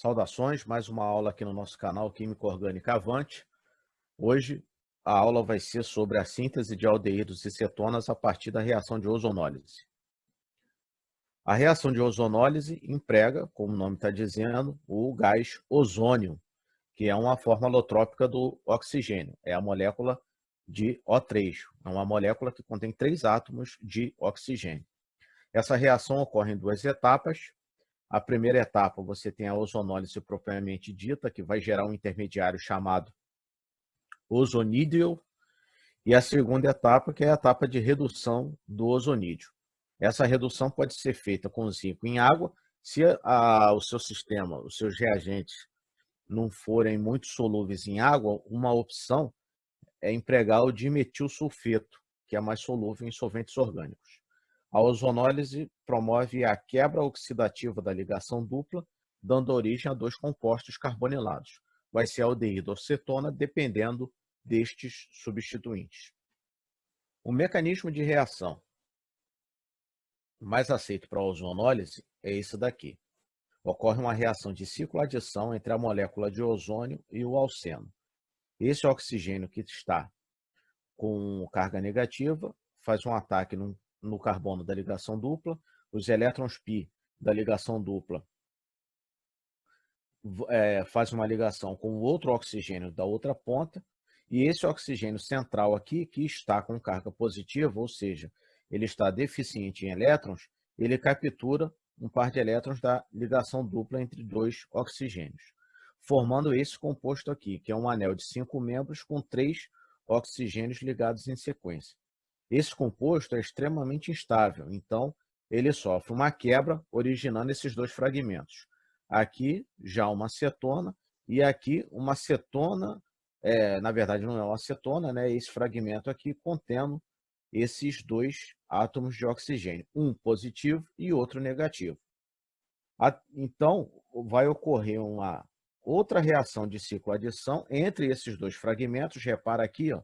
Saudações, mais uma aula aqui no nosso canal Química Orgânica Avante. Hoje a aula vai ser sobre a síntese de aldeídos e cetonas a partir da reação de ozonólise. A reação de ozonólise emprega, como o nome está dizendo, o gás ozônio, que é uma forma alotrópica do oxigênio, é a molécula de O3, é uma molécula que contém 3 átomos de oxigênio. Essa reação ocorre em 2 etapas. A primeira etapa, você tem a ozonólise propriamente dita, que vai gerar um intermediário chamado ozonídeo, e a segunda etapa, que é a etapa de redução do ozonídeo. Essa redução pode ser feita com zinco em água, se o seu sistema, os seus reagentes não forem muito solúveis em água, uma opção é empregar o dimetilsulfeto, que é mais solúvel em solventes orgânicos. A ozonólise promove a quebra oxidativa da ligação dupla, dando origem a 2 compostos carbonilados. Vai ser aldeído ou cetona, dependendo destes substituintes. O mecanismo de reação mais aceito para a ozonólise é esse daqui. Ocorre uma reação de cicloadição entre a molécula de ozônio e o alceno. Esse oxigênio que está com carga negativa faz um ataque no carbono da ligação dupla, os elétrons π da ligação dupla faz uma ligação com o outro oxigênio da outra ponta, e esse oxigênio central aqui, que está com carga positiva, ou seja, ele está deficiente em elétrons, ele captura um par de elétrons da ligação dupla entre 2 oxigênios, formando esse composto aqui, que é um anel de 5 membros com 3 oxigênios ligados em sequência. Esse composto é extremamente instável, então ele sofre uma quebra, originando esses 2 fragmentos. Aqui já uma cetona e aqui uma cetona, na verdade não é uma cetona, né? Esse fragmento aqui contendo esses 2 átomos de oxigênio, um positivo e outro negativo. Então vai ocorrer uma outra reação de cicloadição entre esses 2 fragmentos. Repara aqui, ó,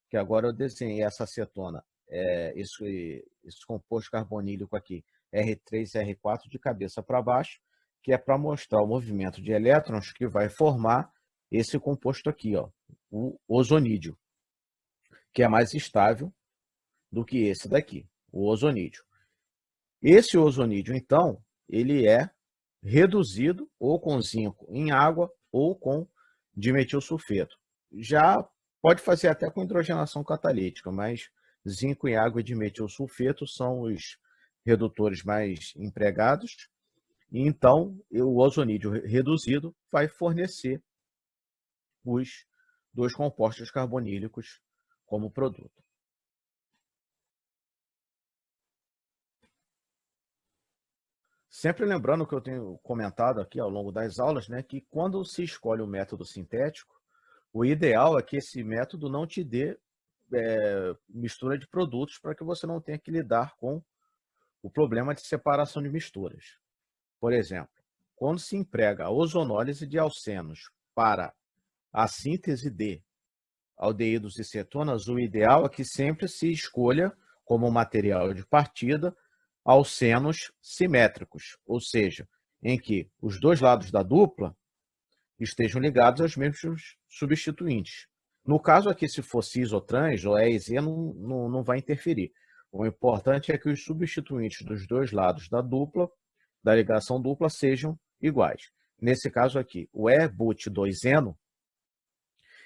que agora eu desenhei essa cetona, esse composto carbonílico aqui, R3R4 de cabeça para baixo, que é para mostrar o movimento de elétrons que vai formar esse composto aqui, ó, o ozonídeo, que é mais estável do que esse daqui, o ozonídeo. Esse ozonídeo, então, ele é reduzido ou com zinco em água ou com dimetilsulfeto. Já pode fazer até com hidrogenação catalítica, mas zinco em água e dimetilsulfeto são os redutores mais empregados. E então, o ozonídeo reduzido vai fornecer os 2 compostos carbonílicos como produto. Sempre lembrando que eu tenho comentado aqui ao longo das aulas, né, que quando se escolhe o método sintético, o ideal é que esse método não te dê mistura de produtos, para que você não tenha que lidar com o problema de separação de misturas. Por exemplo, quando se emprega a ozonólise de alcenos para a síntese de aldeídos e cetonas, o ideal é que sempre se escolha como material de partida alcenos simétricos, ou seja, em que os 2 lados da dupla estejam ligados aos mesmos substituintes. No caso aqui, se for cis ou trans, ou EZ, não vai interferir. O importante é que os substituintes dos 2 lados da dupla, da ligação dupla, sejam iguais. Nesse caso aqui, o E-but2-eno,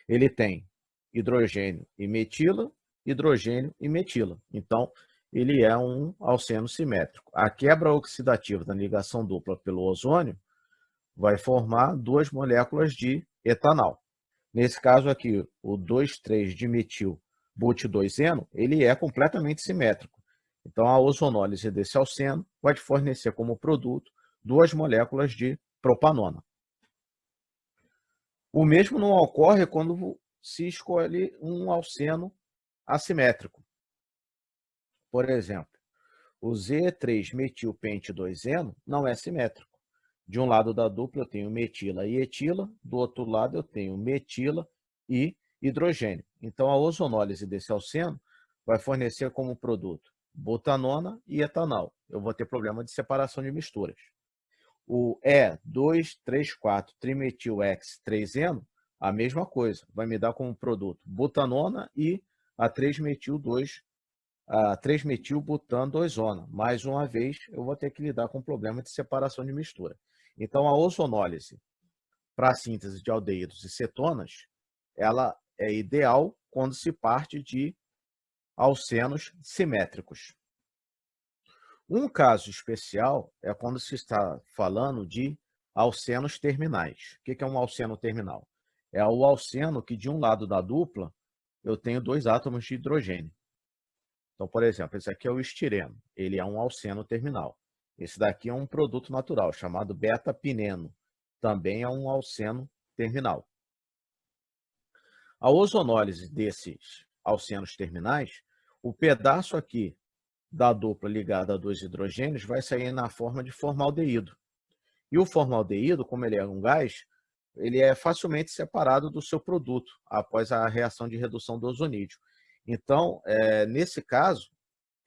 ele tem hidrogênio e metila, hidrogênio e metila. Então, ele é um alceno simétrico. A quebra oxidativa da ligação dupla pelo ozônio vai formar 2 moléculas de etanol. Nesse caso aqui, o 2,3-dimetil-but2-eno, ele é completamente simétrico. Então, a ozonólise desse alceno vai te fornecer como produto 2 moléculas de propanona. O mesmo não ocorre quando se escolhe um alceno assimétrico. Por exemplo, o Z3-metilpente2-eno não é simétrico. De um lado da dupla eu tenho metila e etila, do outro lado eu tenho metila e hidrogênio. Então, a ozonólise desse alceno vai fornecer como produto butanona e etanol. Eu vou ter problema de separação de misturas. O E2,3,4-trimetil-X-3-eno, a mesma coisa, vai me dar como produto butanona e a 3-metil-butan-2-ona. Mais uma vez, eu vou ter que lidar com o problema de separação de mistura. Então, a ozonólise para a síntese de aldeídos e cetonas, ela é ideal quando se parte de alcenos simétricos. Um caso especial é quando se está falando de alcenos terminais. O que é um alceno terminal? É o alceno que de um lado da dupla eu tenho 2 átomos de hidrogênio. Então, por exemplo, esse aqui é o estireno, ele é um alceno terminal. Esse daqui é um produto natural chamado beta-pineno, também é um alceno terminal. A ozonólise desses alcenos terminais, o pedaço aqui da dupla ligada a 2 hidrogênios vai sair na forma de formaldeído. E o formaldeído, como ele é um gás, ele é facilmente separado do seu produto após a reação de redução do ozonídeo. Então, nesse caso,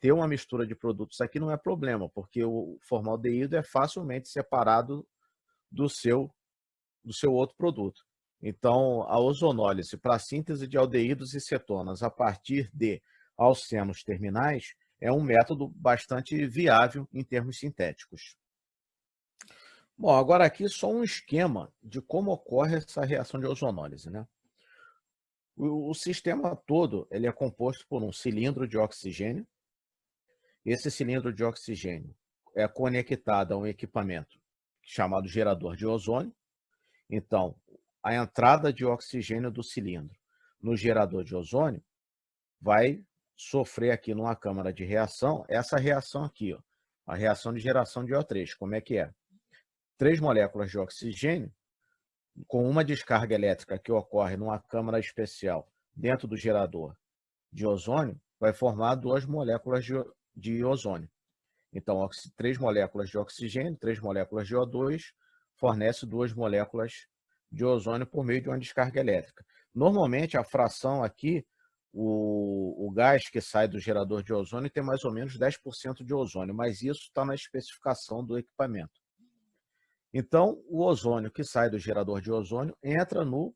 ter uma mistura de produtos aqui não é problema, porque o formaldeído é facilmente separado do seu outro produto. Então, a ozonólise para a síntese de aldeídos e cetonas a partir de alcenos terminais é um método bastante viável em termos sintéticos. Bom, agora aqui só um esquema de como ocorre essa reação de ozonólise, né? O sistema todo ele é composto por um cilindro de oxigênio. Esse cilindro de oxigênio é conectado a um equipamento chamado gerador de ozônio. Então, a entrada de oxigênio do cilindro no gerador de ozônio vai sofrer aqui numa câmara de reação, essa reação aqui, ó, a reação de geração de O3. Como é que é? 3 moléculas de oxigênio, com uma descarga elétrica que ocorre numa câmara especial dentro do gerador de ozônio, vai formar 2 moléculas de ozônio. Então, 3 moléculas de oxigênio, 3 moléculas de O2, fornece 2 moléculas de ozônio por meio de uma descarga elétrica. Normalmente, a fração aqui, o gás que sai do gerador de ozônio tem mais ou menos 10% de ozônio, mas isso está na especificação do equipamento. Então, o ozônio que sai do gerador de ozônio entra no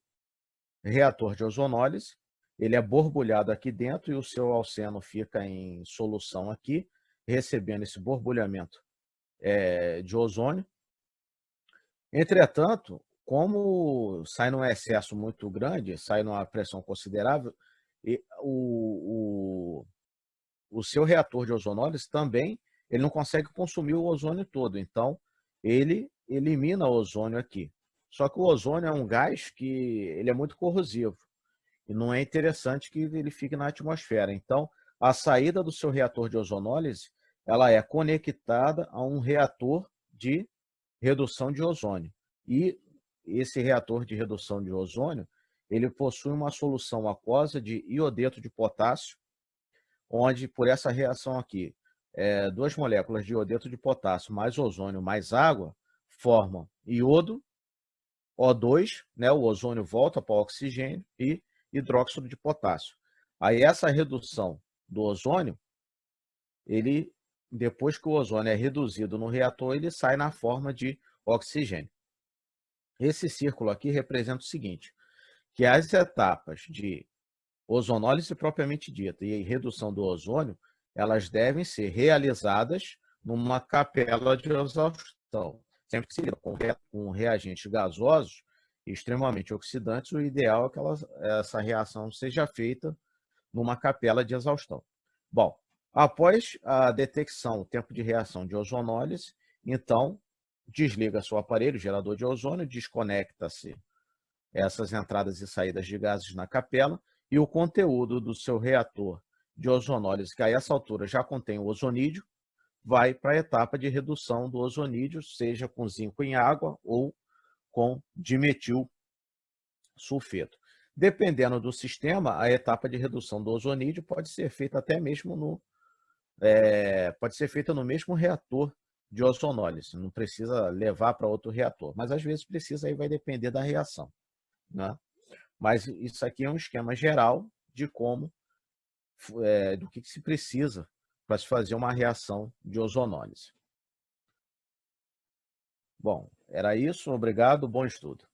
reator de ozonólise, ele é borbulhado aqui dentro e o seu alceno fica em solução aqui, recebendo esse borbulhamento de ozônio. Entretanto, como sai num excesso muito grande, sai numa pressão considerável, e o seu reator de ozonólise também ele não consegue consumir o ozônio todo, então ele elimina o ozônio aqui. Só que o ozônio é um gás que ele é muito corrosivo e não é interessante que ele fique na atmosfera. Então, a saída do seu reator de ozonólise ela é conectada a um reator de redução de ozônio. E esse reator de redução de ozônio, ele possui uma solução aquosa de iodeto de potássio, onde por essa reação aqui, 2 moléculas de iodeto de potássio mais ozônio mais água formam iodo, O2, né, o ozônio volta para o oxigênio e hidróxido de potássio. Aí essa redução do ozônio, ele, depois que o ozônio é reduzido no reator, ele sai na forma de oxigênio. Esse círculo aqui representa o seguinte, que as etapas de ozonólise propriamente dita e redução do ozônio, elas devem ser realizadas numa capela de exaustão. Sempre que se lida com reagentes gasosos extremamente oxidantes, o ideal é que essa reação seja feita numa capela de exaustão. Bom, após a detecção, o tempo de reação de ozonólise, então desliga seu aparelho, gerador de ozônio, desconecta-se essas entradas e saídas de gases na capela e o conteúdo do seu reator de ozonólise, que a essa altura já contém o ozonídeo, vai para a etapa de redução do ozonídeo, seja com zinco em água ou com dimetil sulfeto. Dependendo do sistema, a etapa de redução do ozonídeo pode ser feita até mesmo pode ser feita no mesmo reator de ozonólise, não precisa levar para outro reator, mas às vezes precisa, aí vai depender da reação, né? Mas isso aqui é um esquema geral de como, do que se precisa para se fazer uma reação de ozonólise. Bom, era isso. Obrigado, bom estudo.